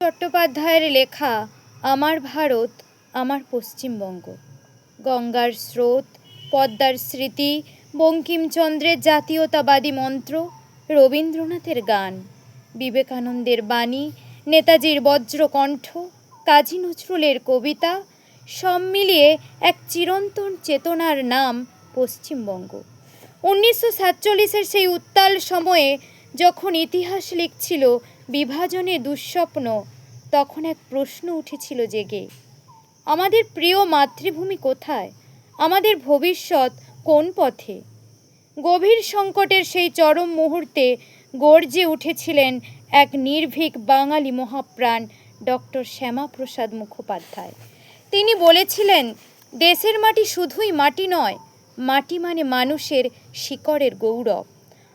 চট্টোপাধ্যায়ের লেখা আমার ভারত আমার পশ্চিমবঙ্গ। গঙ্গার স্রোত, পদ্মার স্মৃতি, বঙ্কিমচন্দ্রের জাতীয়তাবাদী মন্ত্র, রবীন্দ্রনাথের গান, বিবেকানন্দের বাণী, নেতাজির বজ্রকণ্ঠ, কাজী নজরুলের কবিতা, সব মিলিয়ে এক চিরন্তন চেতনার নাম পশ্চিমবঙ্গ। 1947-এর সেই উত্তাল সময়ে যখন ইতিহাস লিখছিল বিভাজনের দুঃস্বপ্ন, তখন এক প্রশ্ন উঠেছিল জেগে, আমাদের প্রিয় মাতৃভূমি কোথায়? আমাদের ভবিষ্যৎ কোন পথে? গভীর সংকটের সেই চরম মুহূর্তে গর্জে উঠেছিলেন এক নির্ভীক বাঙালি মহাপ্রাণ, ডক্টর শ্যামাপ্রসাদ মুখোপাধ্যায়। তিনি বলেছিলেন, দেশের মাটি শুধুই মাটি নয়, মাটি মানে মানুষের শিকড়ের গৌরব,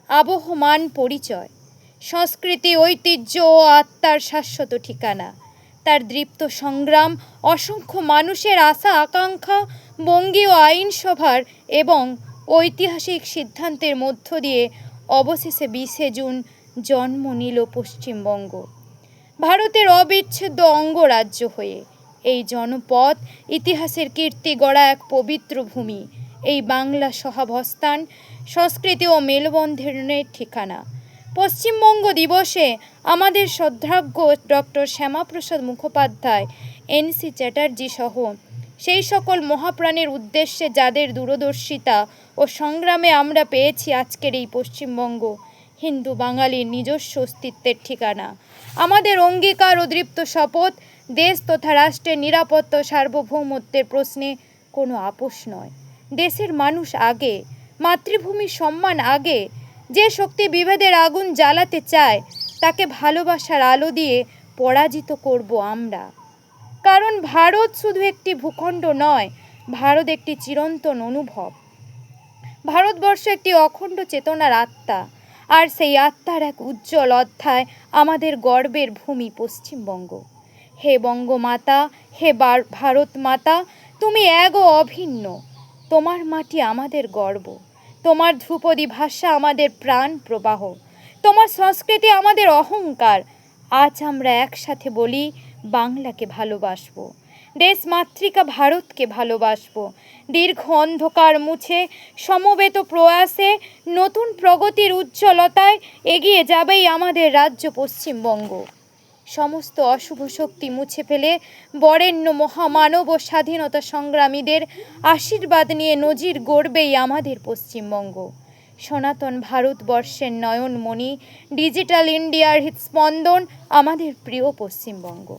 আবহমান পরিচয়, সংস্কৃতি, ঐতিহ্য ও আত্মার শাশ্বত ঠিকানা। তার দীপ্ত সংগ্রাম, অসংখ্য মানুষের আশা আকাঙ্ক্ষা, বঙ্গীয় আইনসভার এবং ঐতিহাসিক সিদ্ধান্তের মধ্য দিয়ে অবশেষে 20শে জুন জন্ম নিল পশ্চিমবঙ্গ, ভারতের অবিচ্ছেদ্য অঙ্গরাজ্য হয়ে। এই জনপদ ইতিহাসের কীর্তি গড়া এক পবিত্র ভূমি, এই বাংলা সহাবস্থান, সংস্কৃতি ও মেলবন্ধনের ঠিকানা। পশ্চিমবঙ্গ দিবসে আমাদের শ্রদ্ধাজ্ঞ ডক্টর শ্যামাপ্রসাদ মুখোপাধ্যায়, এন.সি. চ্যাটার্জি সহ সেই সকল মহাপ্রাণের উদ্দেশ্যে যাদের দূরদর্শিতা ও সংগ্রামে আমরা পেয়েছি আজকের এই পশ্চিমবঙ্গ, হিন্দু বাঙালির নিজস্ব অস্তিত্বের ঠিকানা। আমাদের অঙ্গীকার ও দৃপ্ত শপথ, দেশ তথা রাষ্ট্রের নিরাপত্তা ও সার্বভৌমত্বের প্রশ্নে কোনো আপোষ নয়। দেশের মানুষ আগে, মাতৃভূমির সম্মান আগে। যে শক্তি বিভেদের আগুন জ্বালাতে চায়, তাকে ভালোবাসার আলো দিয়ে পরাজিত করব আমরা। কারণ ভারত শুধু একটি ভূখণ্ড নয়, ভারত একটি চিরন্তন অনুভব। ভারতবর্ষ একটি অখণ্ড চেতনার আত্মা, আর সেই আত্মার এক উজ্জ্বল অধ্যায় আমাদের গর্বের ভূমি পশ্চিমবঙ্গ। হে বঙ্গমাতা, হে ভারত মাতা, তুমি এক ও অভিন্ন। তোমার মাটি আমাদের গর্ব, তোমার ধ্রুপদী ভাষা আমাদের প্রাণ প্রবাহ, তোমার সংস্কৃতি আমাদের অহংকার। আজ আমরা একসাথে বলি, বাংলাকে ভালোবাসবো, দেশ মাতৃকা ভারতকে ভালোবাসবো। দীর্ঘ অন্ধকার মুছে সমবেত প্রয়াসে নতুন প্রগতির উজ্জ্বলতায় এগিয়ে যাবেই আমাদের রাজ্য পশ্চিমবঙ্গ। সমস্ত অশুভ শক্তি মুছে ফেলে বরেণ্য মহামানব ও স্বাধীনতা সংগ্রামীদের আশীর্বাদ নিয়ে নজির গড়বেই আমাদের পশ্চিমবঙ্গ। সনাতন ভারতবর্ষের নয়নমণি, ডিজিটাল ইন্ডিয়ার হৃৎস্পন্দন আমাদের প্রিয় পশ্চিমবঙ্গ।